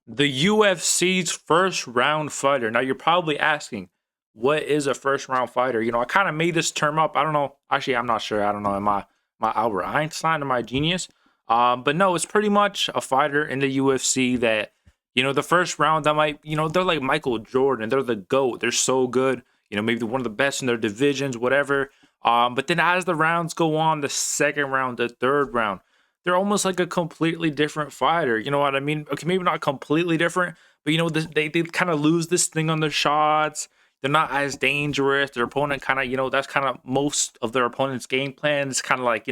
the UFC's first round fighter. Now you're probably asking, what is a first round fighter? I kind of made this term up. I don't know. Actually, I'm not sure. I don't know. Am I my Albert Einstein or my genius? But no, it's pretty much a fighter in the UFC that, the first round that might, they're like Michael Jordan. They're the GOAT. They're so good. Maybe one of the best in their divisions, whatever. But then as the rounds go on, the second round, the third round, they're almost like a completely different fighter. You know what I mean? Okay, maybe not completely different, but they kind of lose this thing on their shots. They're not as dangerous. Their opponent kind of, that's kind of most of their opponent's game plan. It's kind of like,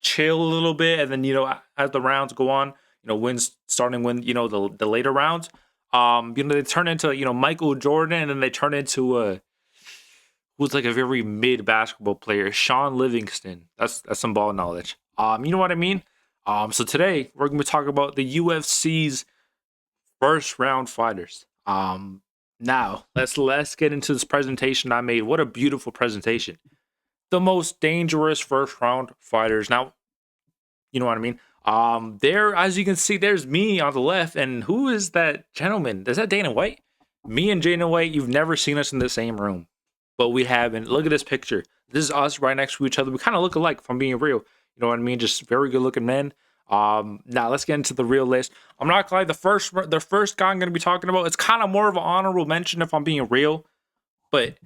chill a little bit. And then, as the rounds go on, starting when, the later rounds, they turn into, Michael Jordan, and then they turn into who's like a very mid basketball player, Sean Livingston. That's some ball knowledge. You know what I mean? So today we're gonna be talking about the UFC's first round fighters. Now let's get into this presentation I made. What a beautiful presentation. The most dangerous first round fighters. Now, you know what I mean? There, as you can see, there's me on the left, and who is that gentleman? Is that Dana White? Me and Dana White, you've never seen us in the same room, but we haven't. Look at this picture. This is us right next to each other. We kind of look alike, if I'm being real. You know what I mean? Just very good looking men. Now let's get into the real list. I'm not gonna lie, the first guy I'm gonna be talking about, it's kind of more of an honorable mention if I'm being real. But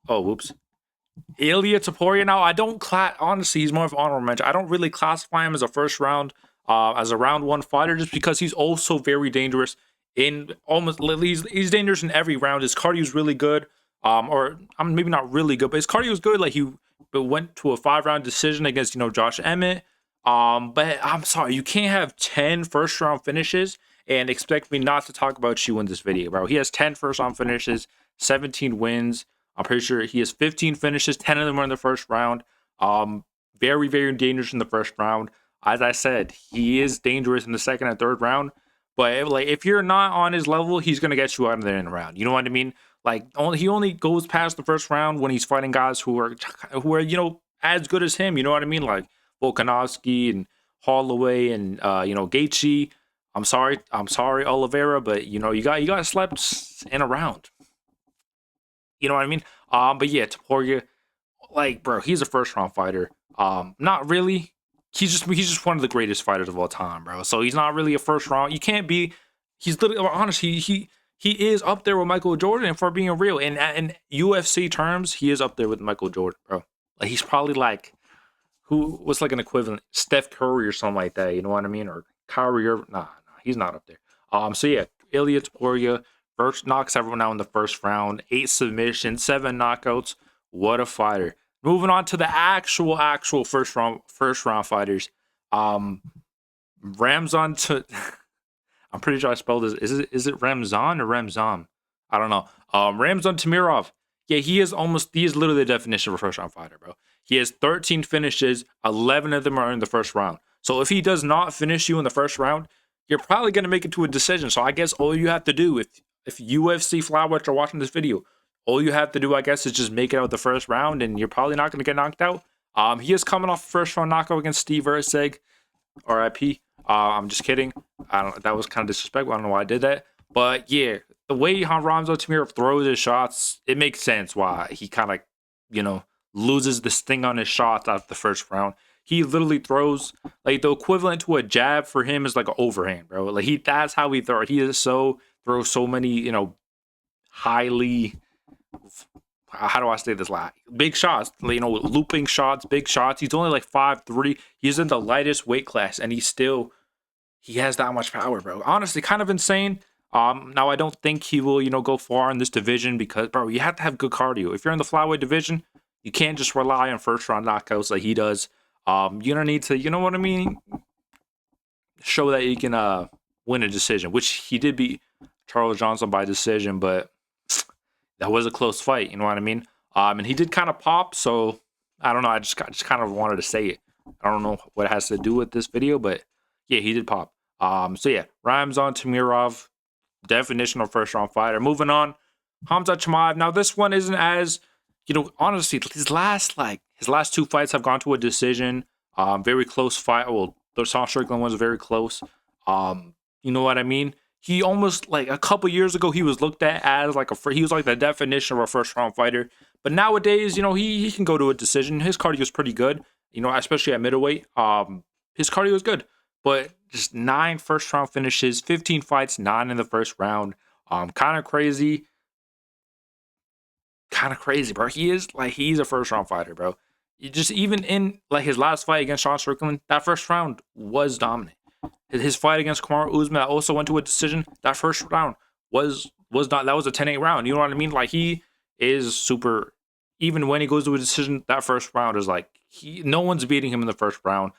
oh, whoops. Ilya Taporia. Now I don't honestly, he's more of an honorable mention. I don't really classify him as a first round, as a round one fighter, just because he's also very dangerous in almost he's dangerous in every round. His cardio is really good. Or I'm maybe not really good, but his cardio is good. Like he went to a 5-round decision against Josh Emmett. But I'm sorry, you can't have 10 first round finishes and expect me not to talk about you in this video, bro. He has 10 first round finishes, 17 wins. I'm pretty sure he has 15 finishes, 10 of them are in the first round. Very, very dangerous in the first round. As I said, he is dangerous in the second and third round. But if you're not on his level, he's gonna get you out of there in a round. You know what I mean? Like he only goes past the first round when he's fighting guys who are as good as him. You know what I mean? Like Volkanovski and Holloway and Gaethje. I'm sorry, Oliveira, but you got slept in a round. You know what I mean? But yeah, Taporia, like bro, he's a first round fighter. Not really. He's just one of the greatest fighters of all time, bro. So he's not really a first round. You can't be. He's literally honestly he is up there with Michael Jordan. For being real, in UFC terms, he is up there with Michael Jordan, bro. Like he's probably like what's like an equivalent, Steph Curry or something like that. You know what I mean? Or Kyrie Irving. Nah, he's not up there. So yeah, Ilya Taporia first knocks everyone out in the first round. 8 submissions, 7 knockouts. What a fighter! Moving on to the actual first round fighters. Ramzan to I'm pretty sure I spelled this. Is it Ramzan or Ramzan? I don't know. Ramzan Tamirov. Yeah, he is literally the definition of a first round fighter, bro. He has 13 finishes, 11 of them are in the first round. So if he does not finish you in the first round, you're probably gonna make it to a decision. So I guess all you have to do, if UFC flyweights are watching this video, all you have to do, I guess, is just make it out the first round, and you're probably not gonna get knocked out. He is coming off a first round knockout against Steve Erceg, RIP. I'm just kidding. I don't. That was kind of disrespectful. I don't know why I did that. But yeah, the way Ramzan Tamirov throws his shots, it makes sense why he kind of, loses the sting on his shots out of the first round. He literally throws like the equivalent to a jab for him is like an overhand, bro. Like that's how he throws. He is throws so many, highly. How do I say this? Like big shots, looping shots, big shots. He's only like 5'3". He's in the lightest weight class, and he has that much power, bro. Honestly, kind of insane. Now I don't think he will, go far in this division because, bro, you have to have good cardio. If you're in the flyweight division, you can't just rely on first round knockouts like he does. You're gonna need to, you know what I mean, show that you can win a decision, which he did beat Charles Johnson by decision, but that was a close fight. You know what I mean? And he did kind of pop, so I don't know. I just kind of wanted to say it. I don't know what it has to do with this video, but yeah, he did pop. So yeah, Ramzan Tamirov, definition of first round fighter. Moving on, Khamzat Chimaev. Now this one isn't as, honestly, his last 2 fights have gone to a decision. Very close fight. Well, the Sean Strickland was very close. You know what I mean? he almost like a couple years ago he was looked at as like he was like the definition of a first round fighter. But nowadays, he can go to a decision. His cardio is pretty good, especially at middleweight. His cardio is good, but just 9 first round finishes, 15 fights, 9 in the first round. Kind of crazy. Kind of crazy, bro. He's a first round fighter, bro. Just even in like his last fight against Sean Strickland, that first round was dominant. His fight against Kamaru Usman that also went to a decision. That first round was not, that was a 10-8 round. You know what I mean? Like, he is super. Even when he goes to a decision, that first round is like no one's beating him in the first round.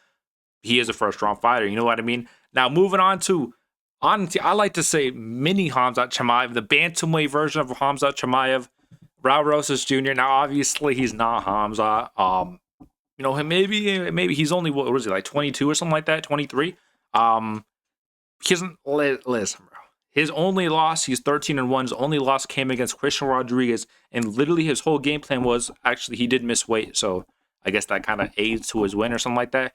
He is a first round fighter. You know what I mean? Now moving on to, honestly, I like to say mini Khamzat Chimaev, the bantamweight version of Khamzat Chimaev, Raul Rosas Jr. Now obviously he's not Khamzat. Maybe he's only, what was he, like 22 or something like that, 23. He doesn't listen, bro. His only loss, he's 13-1. His only loss came against Christian Rodriguez, and literally his whole game plan was, actually, he did miss weight, so I guess that kind of aids to his win or something like that.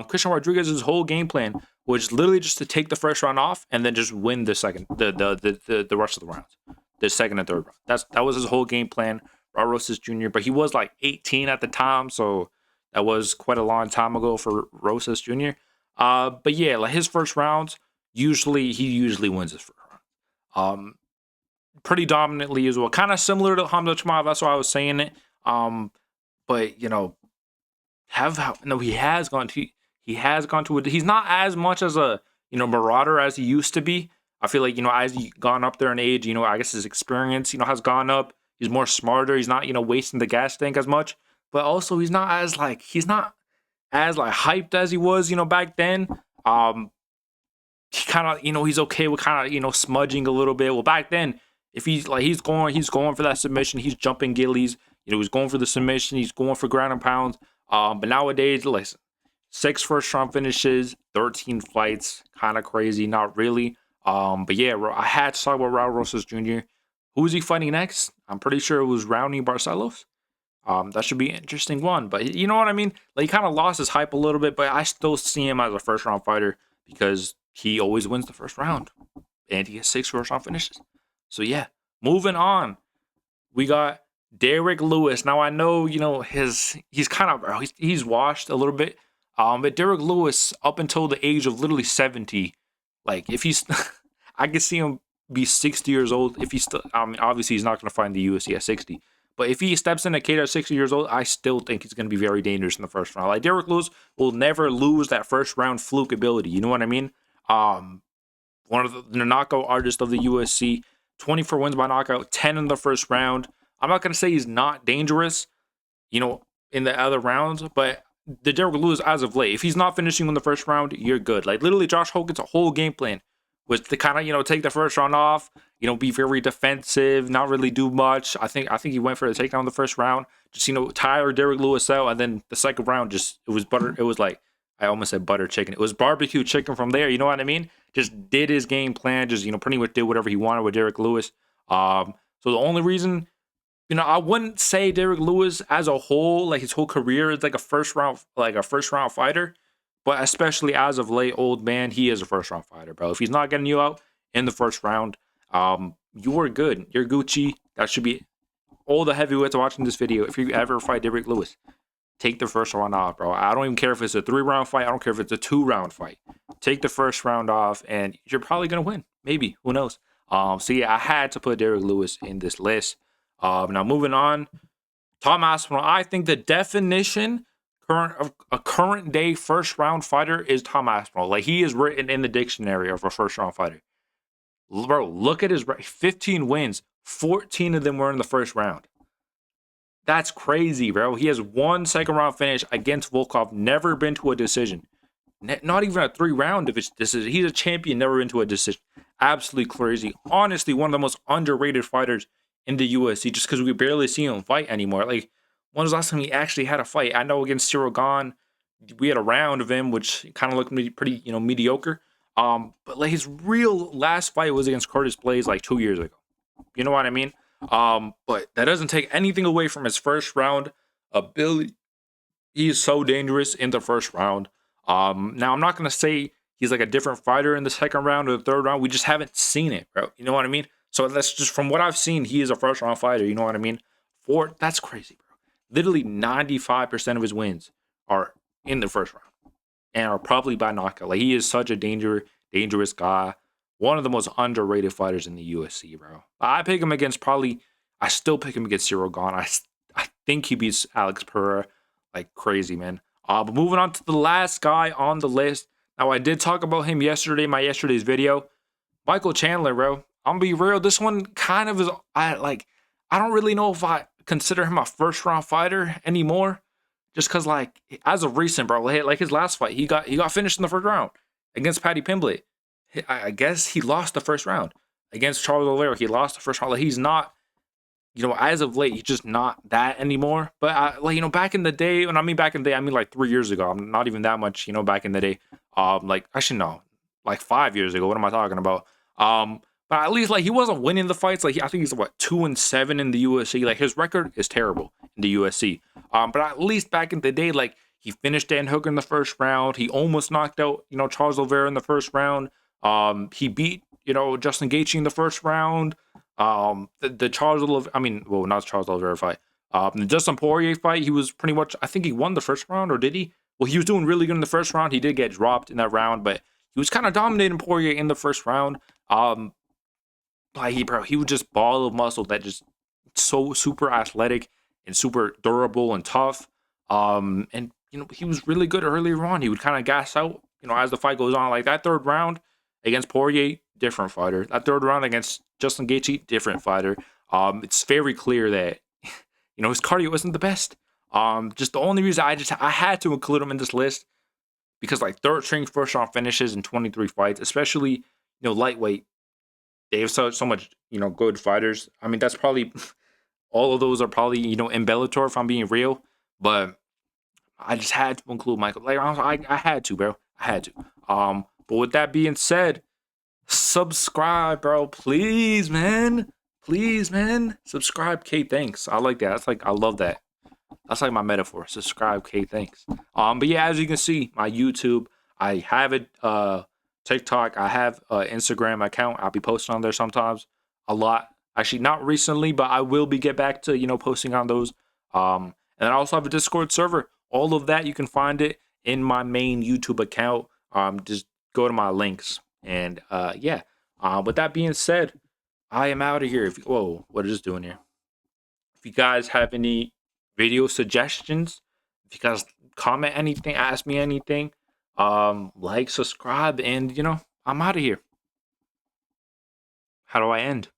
Christian Rodriguez's whole game plan was literally just to take the first round off and then just win the second, the rest of the rounds, the second and third round. That was his whole game plan. Raul Rosas Jr., but he was like 18 at the time, so that was quite a long time ago for Rosas Jr. But yeah, like his first rounds, he usually wins his first round. Pretty dominantly as well. Kind of similar to Khamzat Chimaev, that's why I was saying it. But he has gone to it. He's not as much as a marauder as he used to be. I feel like as he gone up there in age, I guess his experience has gone up. He's more smarter. He's not wasting the gas tank as much. But also he's not as hyped as he was back then. He kind of he's okay with kind of smudging a little bit. Well, back then, if he's going for that submission, he's jumping gillies. He's going for the submission. He's going for ground and pounds. But nowadays, listen, 6 first round finishes, 13 fights, kind of crazy, not really. But yeah, I had to talk about Raul Rosas Jr. Who is he fighting next? I'm pretty sure it was Raoni Barcelos. That should be an interesting one. But you know what I mean? Like, he kind of lost his hype a little bit, but I still see him as a first round fighter because he always wins the first round. And he has 6 first round finishes. So yeah, moving on. We got Derrick Lewis. Now I know, he's kind of, he's washed a little bit. But Derrick Lewis, up until the age of literally 70, like if he's, I could see him be 60 years old. If he's still, obviously he's not going to find the UFC at 60. But if he steps in a cage at 60 years old, I still think he's going to be very dangerous in the first round. Like, Derrick Lewis will never lose that first round fluke ability. You know what I mean? One of the knockout artists of the UFC, 24 wins by knockout, 10 in the first round. I'm not going to say he's not dangerous, in the other rounds, but the Derrick Lewis as of late, if he's not finishing in the first round, you're good. Like, literally, Josh Hogan's whole game plan was to kind of, take the first round off, be very defensive, not really do much. I think he went for the takedown in the first round, just, tire Derrick Lewis out, and then the second round, just, it was like, I almost said butter chicken. It was barbecue chicken from there, you know what I mean? Just did his game plan, just, pretty much did whatever he wanted with Derrick Lewis. So the only reason, I wouldn't say Derrick Lewis as a whole, like his whole career is like a first round fighter, but especially as of late, old man, he is a first round fighter, bro. If he's not getting you out in the first round, you are good. You're Gucci. That should be all the heavyweights watching this video. If you ever fight Derrick Lewis, take the first round off, bro. I don't even care if it's a 3-round fight. I don't care if it's a 2-round fight. Take the first round off, and you're probably gonna win.Maybe, who knows? So yeah, I had to put Derrick Lewis in this list. Now moving on, Tom Aspinall. I think the definition of a current day first round fighter is Tom Aspinall. Like, he is written in the dictionary of a first round fighter. Bro, look at his 15 wins. 14 of them were in the first round. That's crazy, bro. He has 1 second-round finish against Volkov. Never been to a decision. Not even a 3-round decision. He's a champion, never been to a decision. Absolutely crazy. Honestly, one of the most underrated fighters in the UFC, just because we barely see him fight anymore. Like, when was the last time he actually had a fight? I know against Cyril Gane, we had a round of him, which kind of looked pretty, mediocre. But like, his real last fight was against Curtis Blaydes like 2 years ago. You know what I mean? But that doesn't take anything away from his first round ability. He is so dangerous in the first round. Now, I'm not going to say he's like a different fighter in the second round or the third round. We just haven't seen it, bro. You know what I mean? So that's just from what I've seen. He is a first round fighter. You know what I mean? That's crazy, bro. Literally 95% of his wins are in the first round and are probably by knockout. Like he is such a dangerous guy. One of the most underrated fighters in the UFC, bro. I pick him against probably. I still pick him against Cyril Gane. I think he beats Alex Pereira like crazy, man. But moving on to the last guy on the list. Now I did talk about him yesterday, my yesterday's video. Michael Chandler, bro. I'm gonna be real. This one kind of is. I don't really know if I consider him a first round fighter anymore. Just because, like, as of recent, bro, like his last fight, he got finished in the first round against Paddy Pimblett. I guess he lost the first round against Charles Oliveira. He lost the first round. Like he's not, as of late, he's just not that anymore. But back in the day, when I mean back in the day, I mean like 3 years ago. I'm not even that much, back in the day. Like actually no, like 5 years ago. What am I talking about? But at least like he wasn't winning the fights. Like I think he's 2-7 in the UFC. Like his record is terrible in the UFC. But at least back in the day, like he finished Dan Hooker in the first round. He almost knocked out Charles Oliveira in the first round. He beat Justin Gaethje in the first round. The Charles Oliveira, not Charles Oliveira fight. The Justin Poirier fight, he was pretty much, I think he won the first round, or did he? Well, he was doing really good in the first round. He did get dropped in that round, but he was kind of dominating Poirier in the first round. He was just ball of muscle that just so super athletic and super durable and tough. And he was really good earlier on. He would kind of gas out, as the fight goes on. Like that third round against Poirier, different fighter. That third round against Justin Gaethje, different fighter. It's very clear that his cardio isn't the best. Just the only reason I had to include him in this list because like third string first round finishes in 23 fights, especially lightweight. They have so much good fighters. I mean that's probably all of those are probably in Bellator if I'm being real, but I just had to include Michael. Like I had to, bro. I had to. But with that being said, subscribe, bro. Please, man. Please, man. Subscribe, K. Thanks. I like that. I love that. That's like my metaphor. Subscribe, K. Thanks. But yeah, as you can see, my YouTube, I have it. TikTok, I have an Instagram account. I'll be posting on there sometimes. A lot. Actually, not recently, but I will get back to posting on those. And I also have a Discord server. All of that you can find it in my main YouTube account. Just go to my links. And yeah. With that being said, I am out of here. Whoa, what is this doing here? If you guys have any video suggestions, if you guys comment anything, ask me anything, like, subscribe, and I'm out of here. How do I end?